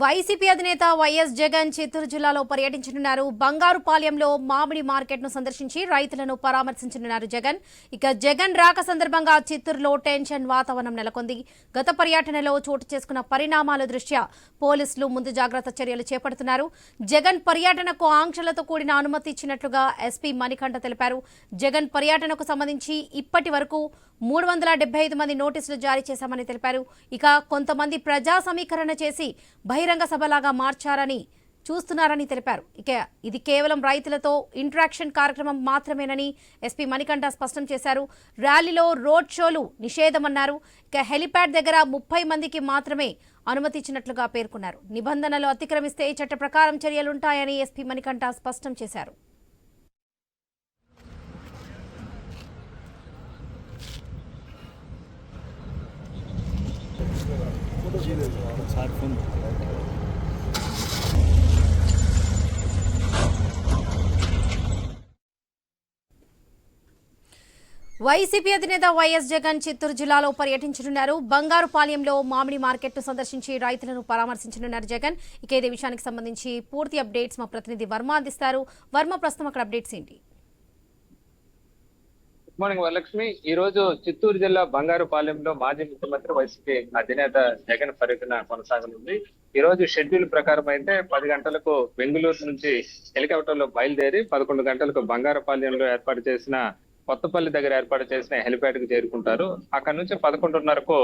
YCP అధినేత YS Jagan Chittoor జిల్లాలో పర్యటించనున్నారు. బంగారుపాలెంలో మామిడి మార్కెట్ను సందర్శించి రైతులను పరామర్శించనున్నారు జగన్. ఇక జగన్ రాక సందర్భంగా చిత్తూరులో టెన్షన్ వాతావరణం నెలకొంది. గత పర్యటనలో చోటు చేసుకున్న పరిణామాల దృష్ట్యా పోలీసులు ముందు జాగ్రత్త చర్యలు చేపడుతున్నారు. జగన్ పర్యటనకు ఆంక్షలతో కూడిన అనుమతి ఇచ్చినట్లుగా ఎస్పీ మణికంఠ తెలిపారు. జగన్ పర్యటనకు సంబంధించి ఇప్పటి వరకు 375 మంది నోటీసులు జారీ చేశామని తెలిపారు. ఇక కొంతమంది ప్రజా సమీకరణ చేసి బహిరంగ సభలాగా మార్చారని చూస్తున్నారని తెలిపారు. ఇక ఇది కేవలం రైతులతో ఇంటరాక్షన్ కార్యక్రమం మాత్రమేనని ఎస్పీ మణికంఠ స్పష్టం చేశారు. ర్యాలీలో రోడ్ షోలు నిషేధమన్నారు. ఇక హెలిప్యాడ్ దగ్గర 30 మందికి మాత్రమే అనుమతి ఇచ్చినట్లుగా పేర్కొన్నారు. నిబంధనలు అతిక్రమిస్తే చట్ట ప్రకారం చర్యలుంటాయని ఎస్పీ మణికంఠ స్పష్టం చేశారు. వైసీపీ అధినేత వైఎస్ జగన్ చిత్తూరు జిల్లాలో పర్యటించనున్నారు. బంగారుపాలెంలో మామిడి మార్కెట్ను సందర్శించి రైతులను పరామర్శించనున్నారు జగన్. ఇక ఇదే విషయానికి సంబంధించి పూర్తి అప్డేట్స్ మా ప్రతినిధి వర్మ అందిస్తారు. వర్మ, ప్రస్తుతం అక్కడ అప్డేట్స్ ఏంటి? Good morning Varalakshmi. ఈ రోజు చిత్తూరు జిల్లా బంగారుపాలెంలో మాజీ ముఖ్యమంత్రి వైసీపీ అధినేత జగన్ పర్యటన కొనసాగనుంది. ఈ రోజు షెడ్యూల్ ప్రకారం అయితే 10 గంటలకు బెంగళూరు నుంచి హెలికాప్టర్ లో బయలుదేరి 11 గంటలకు బంగారుపాలెంలో ఏర్పాటు చేసిన కొత్తపల్లి దగ్గర ఏర్పాటు చేసిన హెలిప్యాడ్ కు చేరుకుంటారు. అక్కడ నుంచి 11:30కు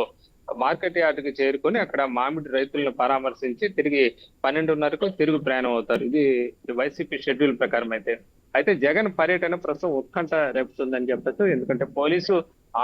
మార్కెట్ యార్డ్ కి చేరుకొని అక్కడ మామిడి రైతులను పరామర్శించి తిరిగి 12:30కు తిరుగు ప్రయాణం అవుతారు. ఇది వైసీపీ షెడ్యూల్ ప్రకారం అయితే జగన్ పర్యటన ప్రస్తుతం ఉత్కంఠ రేపుతుందని చెప్పచ్చు. ఎందుకంటే పోలీసు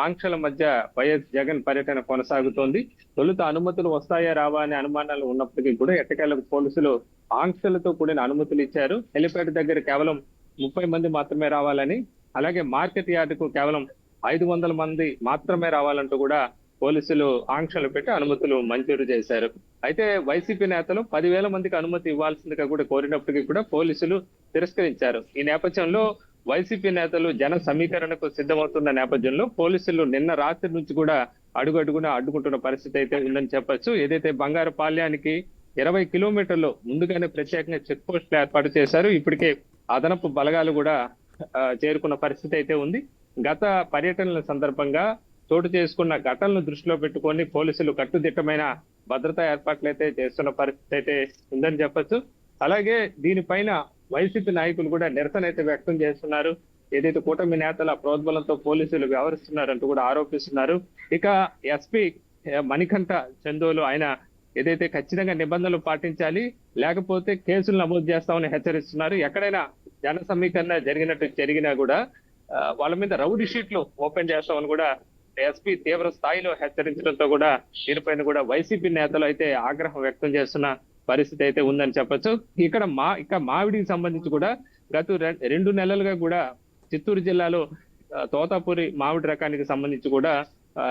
ఆంక్షల మధ్య వైఎస్ జగన్ పర్యటన కొనసాగుతోంది. తొలుత అనుమతులు వస్తాయా రావా అనే అనుమానాలు ఉన్నప్పటికీ కూడా ఎట్టకేలకు పోలీసులు ఆంక్షలతో కూడిన అనుమతులు ఇచ్చారు. హెలిప్యాడ్ దగ్గర కేవలం 30 మంది మాత్రమే రావాలని, అలాగే మార్కెట్ యార్డుకు కేవలం 500 మంది మాత్రమే రావాలంటూ కూడా పోలీసులు ఆంక్షలు పెట్టి అనుమతులు మంజూరు చేశారు. అయితే వైసీపీ నేతలు 10,000 మందికి అనుమతి ఇవ్వాల్సిందిగా కూడా కోరినప్పటికీ కూడా పోలీసులు తిరస్కరించారు. ఈ నేపథ్యంలో వైసీపీ నేతలు జన సమీకరణకు సిద్ధమవుతున్న నేపథ్యంలో పోలీసులు నిన్న రాత్రి నుంచి కూడా అడుగడుగునా అడ్డుకుంటున్న పరిస్థితి అయితే ఉందని చెప్పొచ్చు. ఏదైతే బంగారుపాలెంకి 20 కిలోమీటర్లు ముందుగానే ప్రత్యేకంగా చెక్ పోస్టులు ఏర్పాటు చేశారు. ఇప్పటికే అదనపు బలగాలు కూడా చేరుకున్న పరిస్థితి అయితే ఉంది. గత పర్యటనల సందర్భంగా చోటు చేసుకున్న ఘటనలను దృష్టిలో పెట్టుకొని పోలీసులు కట్టుదిట్టమైన భద్రతా ఏర్పాట్లు అయితే చేస్తున్న పరిస్థితి అయితే ఉందని చెప్పొచ్చు. అలాగే దీనిపైన వైసీపీ నాయకులు కూడా నిరసన అయితే వ్యక్తం చేస్తున్నారు. ఏదైతే కూటమి నేతల ప్రోద్బలంతో పోలీసులు వ్యవహరిస్తున్నారంటూ కూడా ఆరోపిస్తున్నారు. ఇక ఎస్పీ మణికంఠ చందోలు ఆయన ఏదైతే ఖచ్చితంగా నిబంధనలు పాటించాలి, లేకపోతే కేసులు నమోదు చేస్తామని హెచ్చరిస్తున్నారు. ఎక్కడైనా జన సమీకరణ జరిగినా కూడా వాళ్ళ మీద రౌడీ షీట్లు ఓపెన్ చేస్తామని కూడా ఎస్పీ తీవ్ర స్థాయిలో హెచ్చరించడంతో కూడా దీనిపైన కూడా వైసీపీ నేతలు అయితే ఆగ్రహం వ్యక్తం చేస్తున్న పరిస్థితి అయితే ఉందని చెప్పొచ్చు. ఇక మామిడికి సంబంధించి కూడా గత 2 నెలలుగా కూడా చిత్తూరు జిల్లాలో తోతాపూరి మామిడి రకానికి సంబంధించి కూడా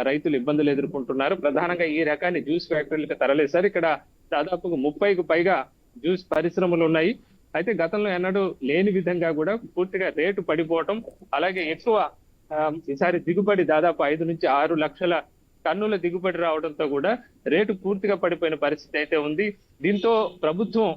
రైతులు ఇబ్బందులు ఎదుర్కొంటున్నారు. ప్రధానంగా ఈ రకాన్ని జ్యూస్ ఫ్యాక్టరీలకు తరలిస్తారు. ఇక్కడ దాదాపుగా 30కు పైగా జ్యూస్ పరిశ్రమలు ఉన్నాయి. అయితే గతంలో ఎన్నడూ లేని విధంగా కూడా పూర్తిగా రేటు పడిపోవటం, అలాగే ఎక్కువ ఈసారి దిగుబడి దాదాపు 5 నుంచి 6 లక్షల టన్నుల దిగుబడి రావడంతో కూడా రేటు పూర్తిగా పడిపోయిన పరిస్థితి అయితే ఉంది. దీంతో ప్రభుత్వం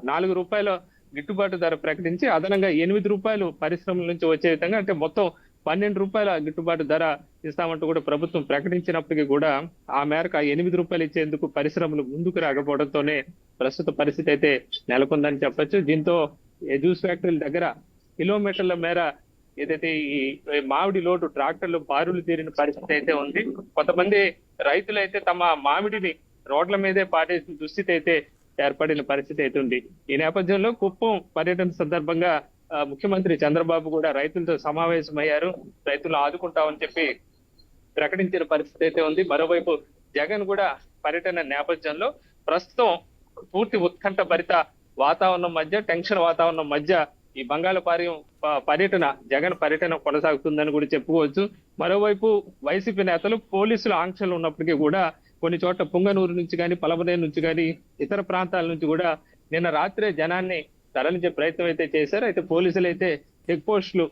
4 రూపాయల గిట్టుబాటు ధర ప్రకటించి అదనంగా 8 రూపాయలు పరిశ్రమల నుంచి వచ్చే విధంగా, అంటే మొత్తం 12 రూపాయల గిట్టుబాటు ధర ఇస్తామంటూ కూడా ప్రభుత్వం ప్రకటించినప్పటికీ కూడా ఆ మేరకు 8 రూపాయలు ఇచ్చేందుకు పరిశ్రమలు ముందుకు రాకపోవడంతోనే ప్రస్తుత పరిస్థితి అయితే నెలకొందని చెప్పొచ్చు. దీంతో జ్యూస్ ఫ్యాక్టరీల దగ్గర కిలోమీటర్ల మేర ఏదైతే ఈ మామిడి లోటు ట్రాక్టర్లు బారులు తీరిన పరిస్థితి అయితే ఉంది. కొంతమంది రైతులు అయితే తమ మామిడిని రోడ్ల మీదే పాటేసిన దుస్థితి అయితే ఏర్పడిన పరిస్థితి అయితే ఉంది. ఈ నేపథ్యంలో కుప్పం పర్యటన సందర్భంగా ముఖ్యమంత్రి చంద్రబాబు కూడా రైతులతో సమావేశమయ్యారు. రైతులు ఆదుకుంటామని చెప్పి ప్రకటించిన పరిస్థితి అయితే ఉంది. మరోవైపు జగన్ కూడా పర్యటన నేపథ్యంలో ప్రస్తుతం పూర్తి ఉత్కంఠ భరిత వాతావరణం మధ్య, టెన్షన్ వాతావరణం మధ్య ఈ బంగాళపాలెం జగన్ పర్యటన కొనసాగుతుందని కూడా చెప్పుకోవచ్చు. మరోవైపు వైసీపీ నేతలు పోలీసుల ఆంక్షలు ఉన్నప్పటికీ కూడా కొన్ని చోట్ల పుంగనూరు నుంచి కానీ, పలమనేరు నుంచి కానీ, ఇతర ప్రాంతాల నుంచి కూడా నిన్న రాత్రే జనాన్ని తరలించే ప్రయత్నం అయితే చేశారు. అయితే పోలీసులు అయితే చెక్ పోస్టులు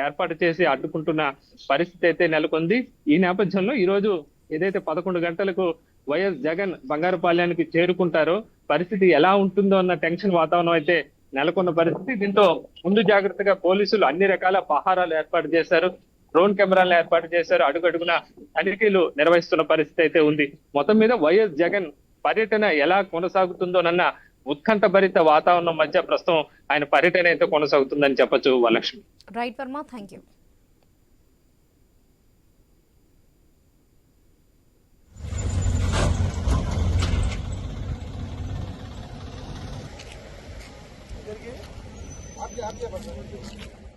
ఏర్పాటు చేసి అడ్డుకుంటున్న పరిస్థితి అయితే నెలకొంది. ఈ నేపథ్యంలో ఈ రోజు ఏదైతే 11 గంటలకు వైఎస్ జగన్ బంగారుపాలెనికి చేరుకుంటారో పరిస్థితి ఎలా ఉంటుందో అన్న టెన్షన్ వాతావరణం అయితే నెలకొన్న పరిస్థితి. దీంతో ముందు జాగ్రత్తగా పోలీసులు అన్ని రకాల పహారాలు ఏర్పాటు చేశారు, డ్రోన్ కెమెరాలను ఏర్పాటు చేశారు, అడుగడుగున తనిఖీలు నిర్వహిస్తున్న పరిస్థితి అయితే ఉంది. మొత్తం మీద వైఎస్ జగన్ పర్యటన ఎలా కొనసాగుతుందోనన్న ఉత్కంఠభరిత వాతావరణం మధ్య ప్రస్తుతం ఆయన పర్యటన అయితే కొనసాగుతుందని చెప్పొచ్చు Varalakshmi. Right Varma, thank you. आप